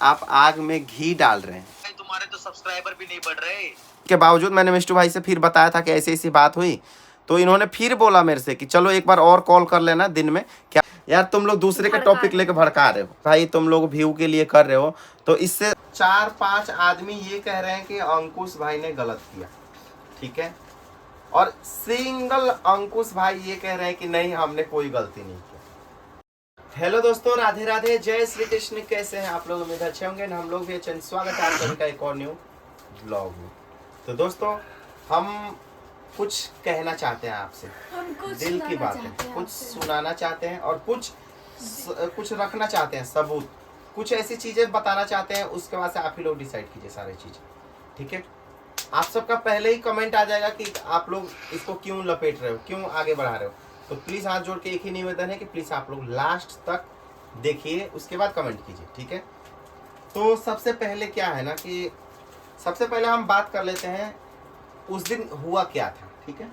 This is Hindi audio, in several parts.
आप आग में घी डाल रहे हैं। तुम्हारे तो सब्सक्राइबर भी नहीं बढ़ रहे। के बावजूद मैंने मिष्टू भाई से फिर बताया था कि ऐसी ऐसी बात हुई, तो इन्होंने फिर बोला मेरे से कि चलो एक बार और कॉल कर लेना दिन में। क्या यार तुम लोग दूसरे के टॉपिक लेके भड़का रहे हो भाई, तुम लोग व्यू के लिए कर रहे हो। तो इससे 4-5 आदमी ये कह रहे हैं कि अंकुश भाई ने गलत किया, ठीक है, और सिंगल अंकुश भाई ये कह रहे हैं कि नहीं हमने कोई गलती नहीं की। हेलो दोस्तों, राधे राधे, जय श्री कृष्ण। कैसे हैं आप लोग? उम्मीद अच्छे होंगे। हम लोग भी अच्छे। स्वागत है आप सभी का एक और न्यू ब्लॉग में। तो दोस्तों हम कुछ कहना चाहते हैं आपसे, दिल की बात है, कुछ सुनाना चाहते हैं और कुछ रखना चाहते हैं सबूत, कुछ ऐसी चीजें बताना चाहते हैं। उसके बाद से आप ही लोग डिसाइड कीजिए सारी चीजें, ठीक है। आप सबका पहले ही कमेंट आ जाएगा कि आप लोग इसको क्यों लपेट रहे हो, क्यों आगे बढ़ा रहे हो। तो प्लीज हाथ जोड़ के एक ही निवेदन है कि प्लीज आप लोग लास्ट तक देखिए, उसके बाद कमेंट कीजिए, ठीक है। तो सबसे पहले क्या है ना कि सबसे पहले हम बात कर लेते हैं उस दिन हुआ क्या था, ठीक है।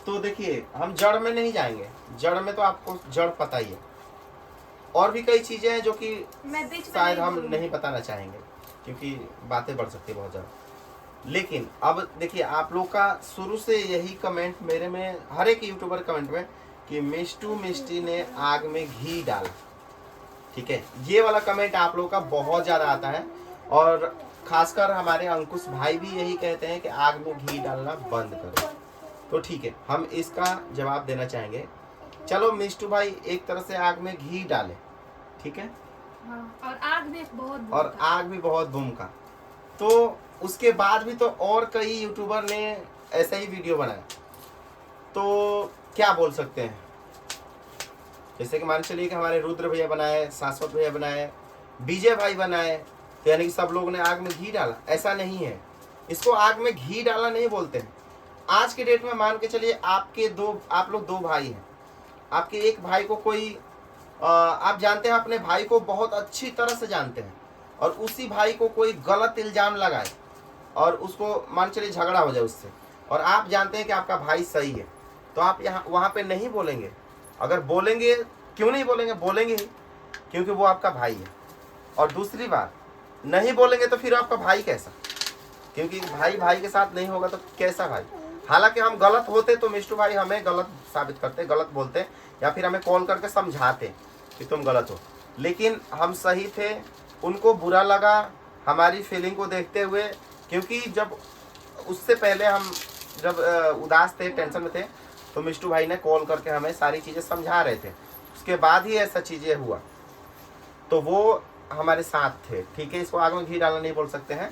तो देखिए हम जड़ में नहीं जाएंगे, जड़ में तो आपको जड़ पता ही है, और भी कई चीजें हैं जो कि शायद हम नहीं बताना चाहेंगे क्योंकि बातें बढ़ सकती है बहुत ज़्यादा। लेकिन अब देखिए आप लोग का शुरू से यही कमेंट मेरे में, हर एक यूट्यूबर कमेंट में, कि मिष्टू मिष्टी ने आग में घी डाला, ठीक है। ये वाला कमेंट आप लोग का बहुत ज़्यादा आता है और खासकर हमारे अंकुश भाई भी यही कहते हैं कि आग में घी डालना बंद करो। तो ठीक है, हम इसका जवाब देना चाहेंगे। चलो मिष्टू भाई एक तरह से आग में घी डाले, ठीक है, और आग भी बहुत भूमिका। तो उसके बाद भी तो और कई यूट्यूबर ने ऐसा ही वीडियो बनाया। तो क्या बोल सकते हैं, जैसे कि मान चलिए कि हमारे रुद्र भैया बनाए, शाश्वत भैया बनाए, विजय भाई बनाए, तो यानी कि सब लोग ने आग में घी डाला, ऐसा नहीं है। इसको आग में घी डाला नहीं बोलते हैं। आज के डेट में मान के चलिए आप लोग दो भाई हैं, आपके एक भाई को कोई आप जानते हैं, अपने भाई को बहुत अच्छी तरह से जानते हैं, और उसी भाई को कोई गलत इल्जाम लगाए और उसको मान चलिए झगड़ा हो जाए उससे, और आप जानते हैं कि आपका भाई सही है, तो आप यहाँ वहाँ पे नहीं बोलेंगे। अगर बोलेंगे, क्यों नहीं बोलेंगे? बोलेंगे ही, क्योंकि वो आपका भाई है। और दूसरी बात, नहीं बोलेंगे तो फिर आपका भाई कैसा? क्योंकि भाई भाई के साथ नहीं होगा तो कैसा भाई? हालांकि हम गलत होते तो मिष्टू भाई हमें गलत साबित करते, गलत बोलते, या फिर हमें कॉल करके समझाते कि तुम गलत हो, लेकिन हम सही थे। उनको बुरा लगा हमारी फीलिंग को देखते हुए, क्योंकि जब उससे पहले हम जब उदास थे, टेंशन में थे, तो मिष्टू भाई ने कॉल करके हमें सारी चीज़ें समझा रहे थे। उसके बाद ही ऐसा चीज़ें हुआ, तो वो हमारे साथ थे, ठीक है। इसको आग में घी डालना नहीं बोल सकते हैं।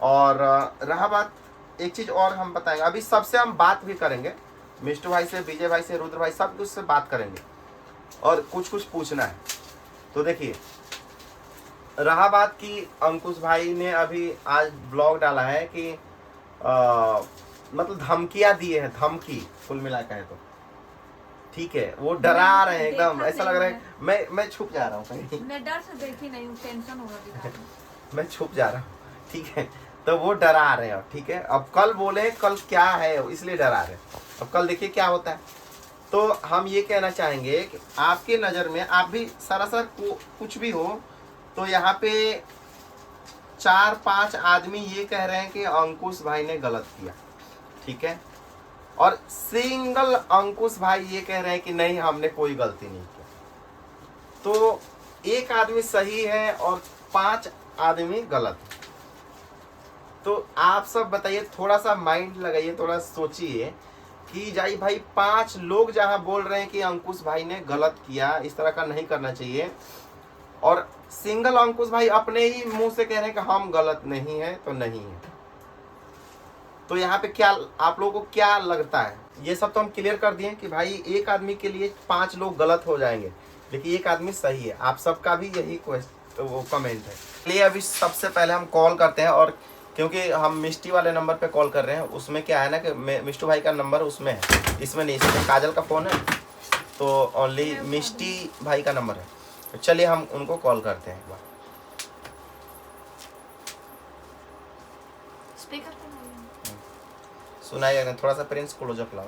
और रहा बात, एक चीज़ और हम बताएंगे, अभी सबसे हम बात भी करेंगे, मिष्टू भाई से, विजय भाई से, रुद्र भाई, सब कुछ से बात करेंगे और कुछ कुछ पूछना है। तो देखिए रहा बात कि अंकुश भाई ने अभी आज ब्लॉग डाला है कि मतलब धमकियां दिए हैं, धमकी कुल मिला के है, तो ठीक है, वो डरा रहे हैं एकदम, ऐसा लग रहा है मैं छुप जा रहा हूँ कहीं, मैं डर से देखी नहीं हूँ, टेंशन हो रहा मैं छुप जा रहा हूँ, ठीक है। तो वो डरा रहे हैं, ठीक है। अब कल बोले कल क्या है, इसलिए डरा रहे हैं, अब कल देखिए क्या होता है। तो हम ये कहना चाहेंगे कि आपके नज़र में, आप भी सरासर कुछ भी हो, तो यहाँ पे 4-5 आदमी ये कह रहे हैं कि अंकुश भाई ने गलत किया, ठीक है, और सिंगल अंकुश भाई ये कह रहे हैं कि नहीं हमने कोई गलती नहीं की। तो एक आदमी सही है और 5 आदमी गलत है। तो आप सब बताइए, थोड़ा सा माइंड लगाइए, थोड़ा सोचिए कि जाई भाई 5 लोग जहां बोल रहे हैं कि अंकुश भाई ने गलत किया, इस तरह का नहीं करना चाहिए, और सिंगल अंकुश भाई अपने ही मुंह से कह रहे हैं कि हम गलत नहीं है, तो नहीं है। तो यहाँ पे क्या आप लोगों को क्या लगता है? ये सब तो हम क्लियर कर दिए कि भाई एक आदमी के लिए 5 लोग गलत हो जाएंगे, लेकिन एक आदमी सही है। आप सबका भी यही वो कमेंट है। चलिए अभी सबसे पहले हम कॉल करते हैं, और क्योंकि हम मिष्टी वाले नंबर पे कॉल कर रहे हैं, उसमें क्या है ना कि मिष्टू भाई का नंबर उसमें है, इसमें नहीं, इसमें काजल का फ़ोन है, तो ओनली मिष्टी भाई का नंबर है। तो चलिए हम उनको कॉल करते हैं एक बार। स्पीकर सुनाइएगा, थोड़ा सा प्रिंस क्लोजअप लाओ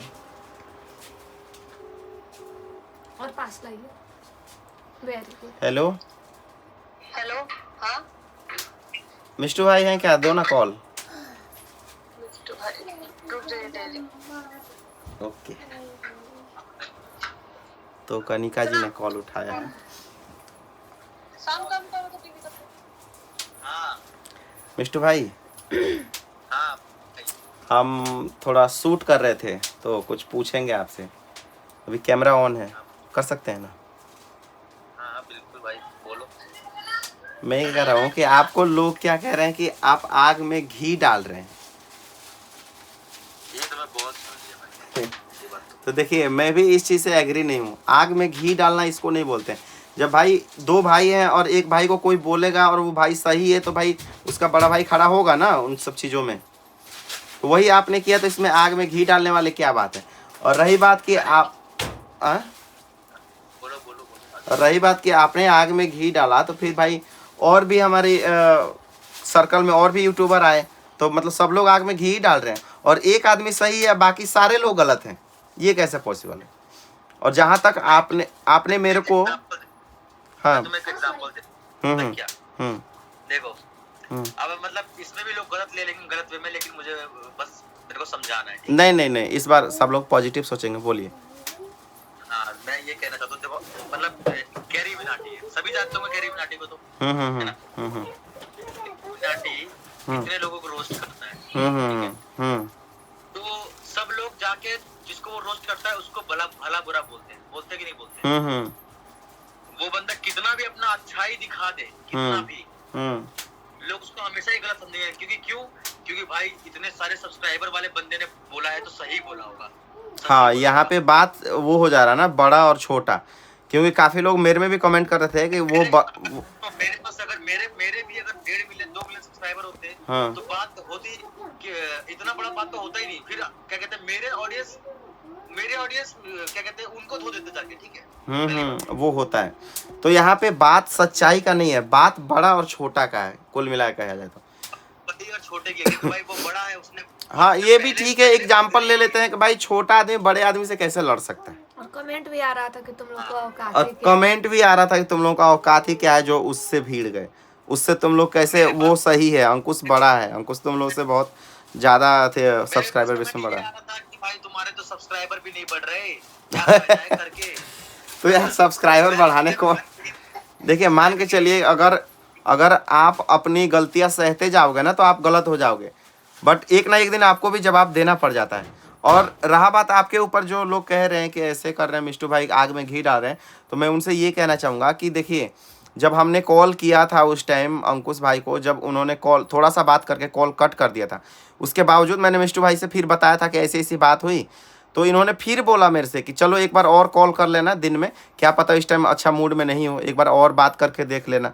और पास लाइए। Very good. Hello hello. हाँ मिष्टू भाई हैं क्या? दो ना कॉल। मिस्टर भाई, रुक जाइए डेली। ओके, तो कनिका जी ने कॉल उठाया है। शाम का तो टीवी देखते। हाँ मिष्टू भाई, हाँ हम थोड़ा शूट कर रहे थे तो कुछ पूछेंगे आपसे। अभी कैमरा ऑन है, कर सकते हैं ना? हाँ बिल्कुल भाई, बोलो। मैं ये कह रहा हूँ कि आपको लोग क्या कह रहे हैं कि आप आग में घी डाल रहे हैं। ये तो मैं बहुत सुन लिया भाई, ये बात तो। तो देखिए, मैं भी इस चीज़ से एग्री नहीं हूँ। आग में घी डालना इसको नहीं बोलते हैं। जब भाई दो भाई हैं और एक भाई को कोई बोलेगा और वो भाई सही है तो भाई उसका बड़ा भाई खड़ा होगा ना उन सब चीज़ों में। तो वही आपने किया, तो इसमें आग में घी डालने वाले क्या बात है? और रही बात कि आप बोलो बोलो बोलो। और रही बात कि आपने आग में घी डाला, तो फिर भाई और भी हमारे सर्कल में और भी यूट्यूबर आए, तो मतलब सब लोग आग में घी ही डाल रहे हैं और एक आदमी सही है, बाकी सारे लोग गलत हैं। ये कैसे पॉसिबल है? और जहाँ तक आपने मेरे को हाँ तुम्हें एक एग्जांपल दे। क्या देखो, अब मतलब इसमें भी लोग गलत ले, लेकिन गलत वे में, लेकिन मुझे बस मेरे को समझाना है। नहीं, इस बार सब लोग पॉजिटिव सोचेंगे। बोलिए। हाँ, मैं ये कहना चाहता हूँ, देखो मतलब कैरी मिनाटी है, सभी जानते होंगे कैरी मिनाटी को तो, है ना? मिनाटी कितने लोगों को रोस्ट करता है, ठीक है? तो सब लोग जाके जिसको वो रोस्ट करता है उसको भला बुरा बोलते कि नहीं बोलते? वो बंदा कितना भी अपना अच्छाई दिखा दे, कितना भी, लोग उसको हमेशा ही गलत समझेंगे। क्योंकि भाई इतने सारे सब्सक्राइबर वाले बंदे ने बोला है तो सही बोला होगा। हाँ, यहाँ पे बात वो हो जा रहा ना, बड़ा और छोटा। क्योंकि काफी लोग मेरे में भी कमेंट कर रहे थे कि मेरे पास अगर मेरे भी अगर 1.5 मिलियन 2 मिलियन सब्सक्राइबर होते, हाँ। तो बात होती कि इतना बड़ा बात तो होता ही नहीं। फिर क्या कहते हैं, मेरे ऑडियंस क्या कहते हैं, उनको धो देते जाके, ठीक है? वो होता है। तो यहाँ पे बात सच्चाई का नहीं है, बात बड़ा और छोटा का है, कुल मिलाकर कहा जाए तो। और छोटे की तो भाई वो बड़ा है, उसने हाँ, ये भी ठीक है। एग्जाम्पल ले लेते हैं कि भाई छोटा आदमी बड़े आदमी से कैसे लड़ सकता है। और कमेंट भी आ रहा था कि तुम लोग को औकात और ही क्या है। कमेंट भी आ रहा था कि तुम लोग का औकात ही क्या है जो उससे भीड़ गए, उससे तुम लोग कैसे, वो सही है, अंकुश बड़ा है, अंकुश तुम लोग से बहुत ज्यादा थे सब्सक्राइबर भी इसमें बड़ा है। भाई तुम्हारे तो सब्सक्राइबर भी नहीं बढ़ रहे, क्या फायदा है करके? तो यार सब्सक्राइबर बढ़ाने को देखिए, मान के चलिए, अगर आप अपनी गलतियां सहते जाओगे ना तो आप गलत हो जाओगे, बट एक ना एक दिन आपको भी जवाब देना पड़ जाता है। और रहा बात आपके ऊपर, जो लोग कह रहे हैं कि ऐसे कर रहे हैं मिष्टू भाई, आग में घी डाल रहे हैं, तो मैं उनसे ये कहना चाहूँगा कि देखिए, जब हमने कॉल किया था उस टाइम अंकुश भाई को, जब उन्होंने कॉल थोड़ा सा बात करके कॉल कट कर दिया था, उसके बावजूद मैंने मिष्टू भाई से फिर बताया था कि ऐसी ऐसी बात हुई, तो इन्होंने फिर बोला मेरे से कि चलो एक बार और कॉल कर लेना दिन में, क्या पता इस टाइम अच्छा मूड में नहीं हो, एक बार और बात करके देख लेना।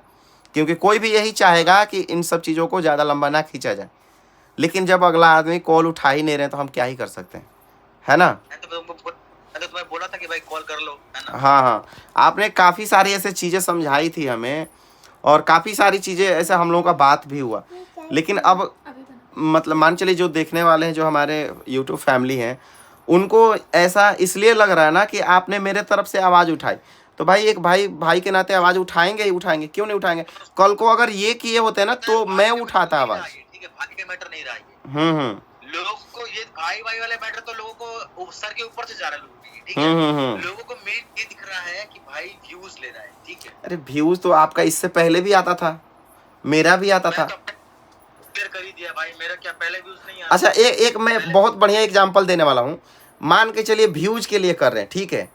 क्योंकि कोई भी यही चाहेगा कि इन सब चीज़ों को ज़्यादा लंबा ना खींचा जाए। लेकिन जब अगला आदमी कॉल उठा ही नहीं रहे तो हम क्या ही कर सकते हैं, है ना? तो तुम्हें बोला था कि भाई कॉल कर लो, है ना? हाँ, आपने काफ़ी सारी ऐसे चीज़ें समझाई थी हमें, और काफ़ी सारी चीज़ें ऐसे हम लोगों का बात भी हुआ। लेकिन अब मतलब मान चलिए, जो देखने वाले हैं, जो हमारे यूट्यूब फैमिली हैं, उनको ऐसा इसलिए लग रहा है ना कि आपने मेरे तरफ से आवाज़ उठाई, तो भाई एक भाई के नाते आवाज़ उठाएंगे ही उठाएंगे, क्यों नहीं उठाएंगे? कल को अगर ये किए होते ना तो मैं उठाता आवाज़। ठीक है, भाई के मैटर नहीं रहा ये। लोगों को ये भाई वाले मैटर तो लोगों को सर के ऊपर से जा रहा है, लोगों की, ठीक है? लोगों को मेन ये दिख रहा है कि भाई व्यूज ले रहा है, ठीक है? अरे व्यूज तो आपका इससे पहले भी आता था, मेरा भी आता था। कर ही दिया भाई, मेरा क्या पहले व्यूज नहीं आता? अच्छा, एक मैं बहुत बढ़िया एग्जांपल देने वाला हूँ। मान के चलिए व्यूज के लिए कर रहे हैं, ठीक है?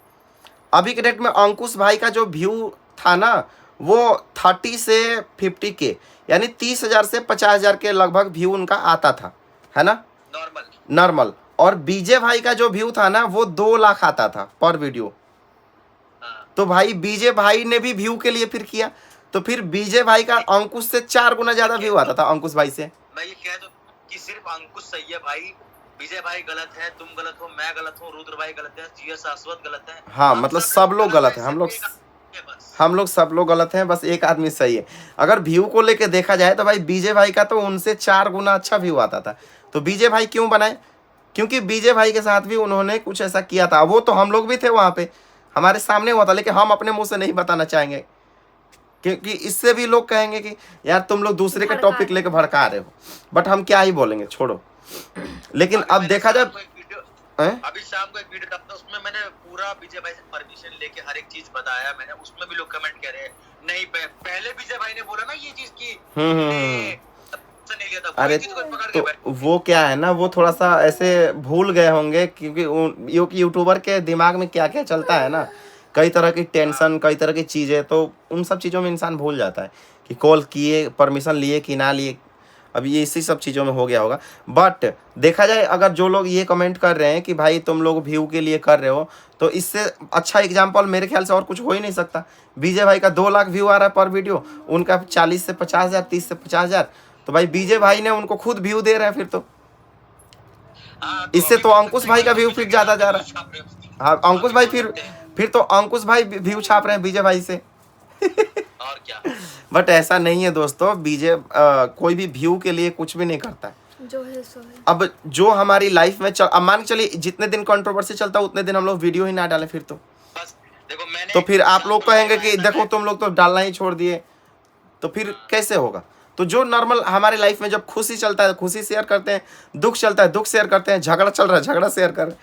अभी के डेट में अंकुश भाई का जो व्यू था ना, वो 30 से 50 के, यानी 30,000 से 50,000 के लगभग व्यू उनका आता था, है ना? नॉर्मल। और बीजे भाई का जो व्यू था ना, वो 2 लाख आता था पर वीडियो। तो भाई बीजे भाई ने भी व्यू के लिए फिर किया, तो फिर बीजे भाई का अंकुश से 4 गुना ज्यादा व्यू आता था अंकुश भाई से। मैं ये कह दूं कि सिर्फ अंकुश सही है भाई, विजय भाई गलत है, तुम गलत हो, मैं गलत हूँ, रुद्र भाई गलत है, जीएस शाश्वत गलत है। हाँ, मतलब सब लोग गलत हैं, हम लोग सब लोग गलत हैं, बस एक आदमी सही है। अगर व्यू को लेके देखा जाए तो भाई बीजे भाई का तो उनसे 4 गुना अच्छा व्यू आता था। तो बीजे भाई क्यों बनाए? क्योंकि बीजे भाई के साथ भी उन्होंने कुछ ऐसा किया था, वो तो हम लोग भी थे वहाँ पे, हमारे सामने हुआ था, लेकिन हम अपने मुंह से नहीं बताना चाहेंगे। क्योंकि इससे भी लोग कहेंगे कि यार तुम लोग दूसरे के भड़का टॉपिक रहे लेके भड़का रहे हो, बट हम क्या ही बोलेंगे, छोड़ो। लेकिन अभी अब मैंने देखा जाए शाम को एक वीडियो हैं? अभी शाम को एक वीडियो डाला था, उसमें मैंने पूरा विजय भाई से परमिशन लेके हर एक चीज बताया मैंने। उसमें भी लोग कमेंट कर रहे हैं नहीं पहले विजय भाई ने बोला ना ये चीज की नहीं लिया था, अरे वही चीज को पकड़ के तो बैठ। वो क्या है ना, वो थोड़ा सा ऐसे भूल गए होंगे, क्योंकि यूट्यूबर के दिमाग में क्या क्या चलता है ना, कई तरह की टेंशन, कई तरह की चीज़ें, तो उन सब चीज़ों में इंसान भूल जाता है कि कॉल किए, परमिशन लिए कि ना लिए। अब ये इसी सब चीज़ों में हो गया होगा। बट देखा जाए, अगर जो लोग ये कमेंट कर रहे हैं कि भाई तुम लोग व्यू के लिए कर रहे हो, तो इससे अच्छा एग्जाम्पल मेरे ख्याल से और कुछ हो ही नहीं सकता। विजय भाई का 2 लाख व्यू आ रहा है पर वीडियो, उनका 40 से 50 हज़ार, 30 से 50 हज़ार, तो भाई विजय भाई ने उनको खुद व्यू दे रहे हैं फिर तो। इससे तो अंकुश भाई का व्यू फिर ज़्यादा जा रहा है। हाँ, अंकुश भाई फिर तो अंकुश भाई व्यू छाप रहे हैं विजय भाई से। और क्या। बट ऐसा नहीं है दोस्तों, विजय कोई भी व्यू के लिए कुछ भी नहीं करता है। जो है सो है। अब जो हमारी लाइफ में अब मान के चलिए जितने दिन कंट्रोवर्सी चलता है उतने दिन हम लोग वीडियो ही ना डालें फिर तो। बस देखो मैंने तो फिर आप लोग कहेंगे कि देखो तुम लोग तो डालना ही छोड़ दिए, तो फिर कैसे होगा। तो जो नॉर्मल हमारे लाइफ में जब खुशी चलता है खुशी शेयर करते हैं, दुख चलता है दुख शेयर करते हैं, झगड़ा चल रहा है झगड़ा शेयर कर।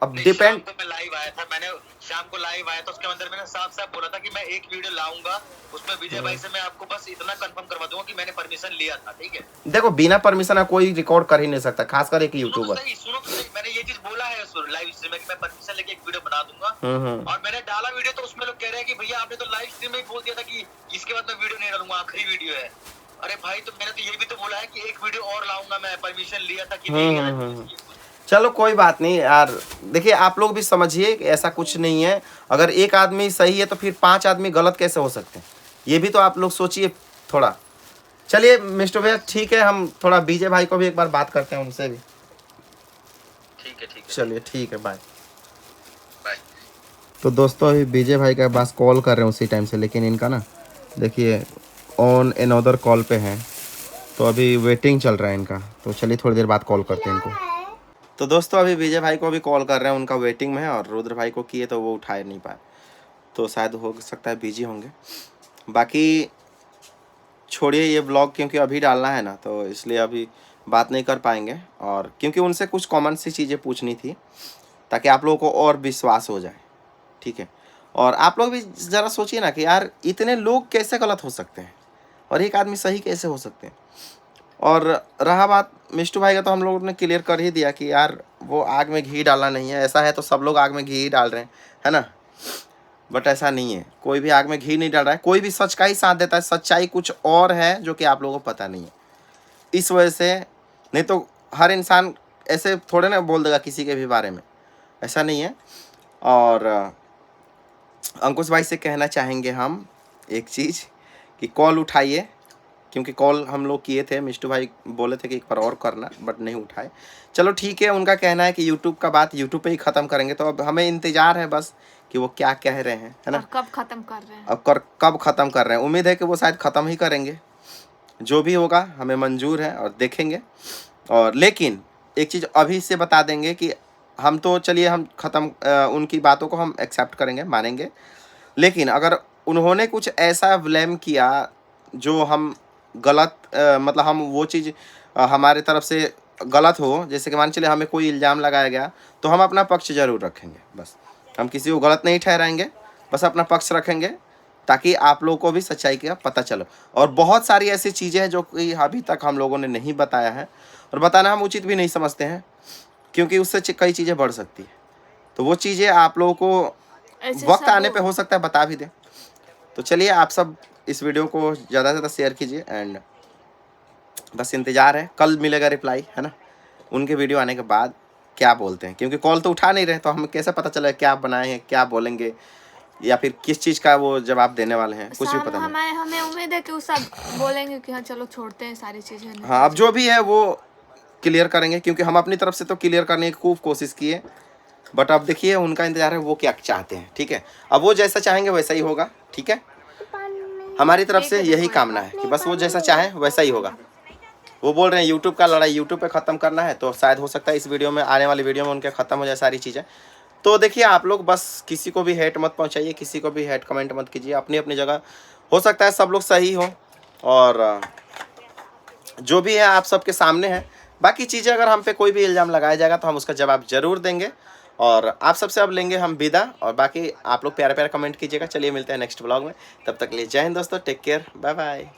अब डिपेंड। शाम को मैं लाइव आया था, मैंने शाम को लाइव आया था, उसके अंदर मैंने साफ साफ बोला था कि मैं एक वीडियो लाऊंगा, उसमें विजय भाई से मैं आपको बस इतना कंफर्म करवा दूंगा कि मैंने परमिशन लिया था, ठीक है। देखो बिना परमिशन का कोई रिकॉर्ड कर ही नहीं सकता, खासकर एक यूट्यूबर। सुनो तो सही, मैंने ये चीज बोला है लाइव स्ट्रीम में कि मैं परमिशन लेके एक वीडियो बना दूंगा। और मैंने डाला वीडियो तो उसमें लोग कह रहे हैं कि भैया आपने तो लाइव स्ट्रीम में ही बोल दिया था कि इसके बाद मैं वीडियो नहीं डालूंगा, आखिरी वीडियो है। अरे भाई तो मैंने तो ये भी तो बोला है कि एक वीडियो और लाऊंगा, मैं परमिशन लिया था कि नहीं लिया। चलो कोई बात नहीं यार, देखिए आप लोग भी समझिए कि ऐसा कुछ नहीं है। अगर एक आदमी सही है तो फिर 5 आदमी गलत कैसे हो सकते हैं, ये भी तो आप लोग सोचिए थोड़ा। चलिए मिस्टर भैया ठीक है, हम थोड़ा विजय भाई को भी एक बार बात करते हैं उनसे भी। ठीक है चलिए ठीक है, बाय। बाय। तो दोस्तों अभी विजय भाई के पास कॉल कर रहे हैं उसी टाइम से, लेकिन इनका ना देखिए ऑन अनदर कॉल पे है, तो अभी वेटिंग चल रहा है इनका। तो चलिए थोड़ी देर बाद कॉल करते हैं इनको। तो दोस्तों अभी विजय भाई को भी कॉल कर रहे हैं, उनका वेटिंग में है, और रुद्र भाई को किए तो वो उठा नहीं पाए, तो शायद हो सकता है बिजी होंगे। बाकी छोड़िए ये ब्लॉग, क्योंकि अभी डालना है ना, तो इसलिए अभी बात नहीं कर पाएंगे। और क्योंकि उनसे कुछ कॉमन सी चीज़ें पूछनी थी ताकि आप लोगों को और विश्वास हो जाए, ठीक है। और आप लोग भी ज़रा सोचिए ना कि यार इतने लोग कैसे गलत हो सकते हैं और एक आदमी सही कैसे हो सकते हैं। और रहा बात मिष्टू भाई का, तो हम लोगों ने क्लियर कर ही दिया कि यार वो आग में घी डालना नहीं है। ऐसा है तो सब लोग आग में घी ही डाल रहे हैं, है ना। बट ऐसा नहीं है, कोई भी आग में घी नहीं डाल रहा है, कोई भी सच का ही साथ देता है। सच्चाई कुछ और है जो कि आप लोगों को पता नहीं है, इस वजह से। नहीं तो हर इंसान ऐसे थोड़े ना बोल देगा किसी के भी बारे में, ऐसा नहीं है। और अंकुश भाई से कहना चाहेंगे हम एक चीज़ कि कॉल उठाइए, क्योंकि कॉल हम लोग किए थे, मिष्टू भाई बोले थे कि एक बार और करना, बट नहीं उठाए। चलो ठीक है, उनका कहना है कि यूट्यूब का बात यूट्यूब पे ही ख़त्म करेंगे, तो अब हमें इंतज़ार है बस कि वो क्या कह रहे हैं, है ना। कब खत्म कर रहे हैं? अब कब ख़त्म कर रहे हैं, उम्मीद है कि वो शायद ख़त्म ही करेंगे। जो भी होगा हमें मंजूर है और देखेंगे। और लेकिन एक चीज़ अभी से बता देंगे कि हम तो चलिए हम ख़त्म, उनकी बातों को हम एक्सेप्ट करेंगे, मानेंगे। लेकिन अगर उन्होंने कुछ ऐसा ब्लेम किया जो हम गलत, मतलब हम वो चीज़ हमारे तरफ से गलत हो, जैसे कि मान चलिए हमें कोई इल्ज़ाम लगाया गया, तो हम अपना पक्ष ज़रूर रखेंगे। बस हम किसी को गलत नहीं ठहराएंगे, बस अपना पक्ष रखेंगे ताकि आप लोगों को भी सच्चाई का पता चले। और बहुत सारी ऐसी चीज़ें हैं जो कि अभी तक हम लोगों ने नहीं बताया है, और बताना हम उचित भी नहीं समझते हैं, क्योंकि उससे कई चीज़ें बढ़ सकती है। तो वो चीज़ें आप लोगों को वक्त आने पे हो सकता है बता भी दें। तो चलिए आप सब इस वीडियो को ज़्यादा से ज़्यादा शेयर कीजिए, एंड बस इंतज़ार है, कल मिलेगा रिप्लाई, है ना, उनके वीडियो आने के बाद क्या बोलते हैं। क्योंकि कॉल तो उठा नहीं रहे, तो हमें कैसे पता चला क्या बनाए हैं, क्या बोलेंगे, या फिर किस चीज़ का वो जवाब देने वाले हैं, कुछ भी पता नहीं। हमें उम्मीद है कि वो सब बोलेंगे कि हाँ चलो छोड़ते हैं सारी चीज़ें। हाँ, अब जो भी है वो क्लियर करेंगे, क्योंकि हम अपनी तरफ से तो क्लियर करने की खूब कोशिश किए, बट अब देखिए उनका इंतज़ार है वो क्या चाहते हैं, ठीक है। अब वो जैसा चाहेंगे वैसा ही होगा, ठीक है। हमारी तरफ से यही कामना है कि बस वो जैसा चाहें वैसा ही होगा। वो बोल रहे हैं यूट्यूब का लड़ाई यूट्यूब पे ख़त्म करना है, तो शायद हो सकता है इस वीडियो में, आने वाली वीडियो में उनके ख़त्म हो जाए सारी चीज़ें। तो देखिए आप लोग बस किसी को भी हेट मत पहुंचाइए, किसी को भी हेट कमेंट मत कीजिए, अपनी अपनी जगह हो सकता है सब लोग सही हो, और जो भी है आप सबके सामने है। बाकी चीज़ें अगर हम पे कोई भी इल्ज़ाम लगाया जाएगा तो हम उसका जवाब जरूर देंगे, और आप सबसे अब लेंगे हम विदा। और बाकी आप लोग प्यारे प्यारे कमेंट कीजिएगा। चलिए मिलते हैं नेक्स्ट ब्लॉग में, तब तक के लिए जय हिंद दोस्तों, टेक केयर, बाय बाय।